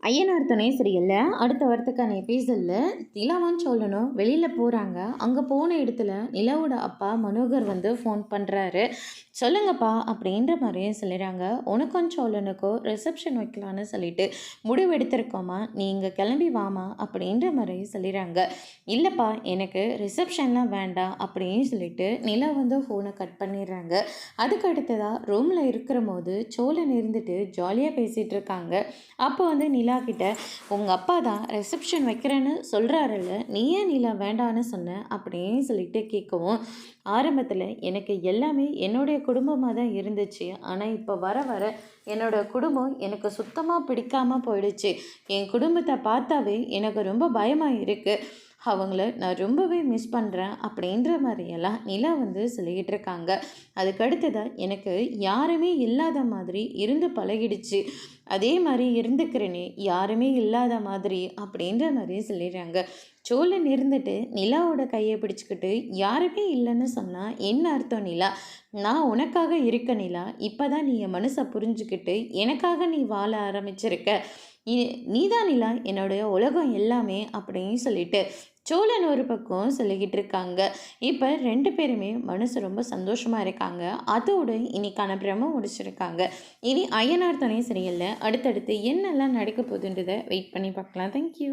ஐயனார் துணை சீரியல்ல அடுத்த வாரத்துக்கான எபிசோடில் நிலாவும் சோழனும் வெளியில் போகிறாங்க. அங்கே போன இடத்துல நிலாவோட அப்பா மனோகர் வந்து ஃபோன் பண்ணுறாரு. சொல்லுங்கப்பா அப்படின்ற மாதிரியும் சொல்லிடுறாங்க. உனக்கும் சோழனுக்கோ ரிசப்ஷன் வைக்கலான்னு சொல்லிட்டு முடிவு எடுத்திருக்கோமா, நீங்கள் கிளம்பி வாமா அப்படின்ற மாதிரியும் சொல்லிடுறாங்க. இல்லைப்பா எனக்கு ரிசப்ஷன்லாம் வேண்டாம் அப்படின்னு சொல்லிட்டு நிலா வந்து ஃபோனை கட் பண்ணிடுறாங்க. அதுக்கு அடுத்ததாக ரூமில் இருக்கிற போது சோழன் இருந்துட்டு ஜாலியாக பேசிகிட்டு இருக்காங்க. அப்போ வந்து நிலா கிட்ட, உங்கள் அப்பா தான் ரிசப்ஷன் வைக்கிறேன்னு சொல்கிறாருல்ல, நீ ஏன் நிலா வேண்டான்னு சொன்ன அப்படின்னு சொல்லிட்டு கேட்கவும், ஆரம்பத்தில் எனக்கு எல்லாமே என்னுடைய குடும்பமாக தான் இருந்துச்சு. ஆனால் இப்போ வர வர என்னோட குடும்பம் எனக்கு சுத்தமாக பிடிக்காமல் போயிடுச்சு. என் குடும்பத்தை பார்த்தாவே எனக்கு ரொம்ப பயமாக இருக்குது. அவங்கள நான் ரொம்பவே மிஸ் பண்ணுறேன் அப்படின்ற மாதிரியெல்லாம் நிலா வந்து சொல்லிக்கிட்டு இருக்காங்க. அதுக்கடுத்ததாக எனக்கு யாருமே இல்லாத மாதிரி இருந்து பழகிடுச்சு. அதே மாதிரி இருந்துக்கிறேனே, யாருமே இல்லாத மாதிரி அப்படின்ற மாதிரி சொல்லிடுறாங்க. சோழன் இருந்துட்டு நிலாவோட கையை பிடிச்சிக்கிட்டு, யாருமே இல்லைன்னு சொன்னால் என்ன அர்த்தம் நிலா? நான் உனக்காக இருக்க நிலா. இப்போ தான் நீ என் மனசை புரிஞ்சுக்கிட்டு எனக்காக நீ வாழ ஆரம்பிச்சிருக்க. நீதான் நிலா என்னுடைய உலகம் எல்லாமே அப்படின்னு சொல்லிட்டு சோழன் ஒரு பக்கம் சொல்லிக்கிட்டு இருக்காங்க. இப்போ 2 பேருமே மனசு ரொம்ப சந்தோஷமாக இருக்காங்க. அதோடு இன்னைக்கான பிரம முடிச்சிருக்காங்க. இனி ஐயனார் துணை சரியில்லை, அடுத்தடுத்து என்னெல்லாம் நடக்க போகுதுன்றதை வெயிட் பண்ணி பார்க்கலாம். தேங்க்யூ.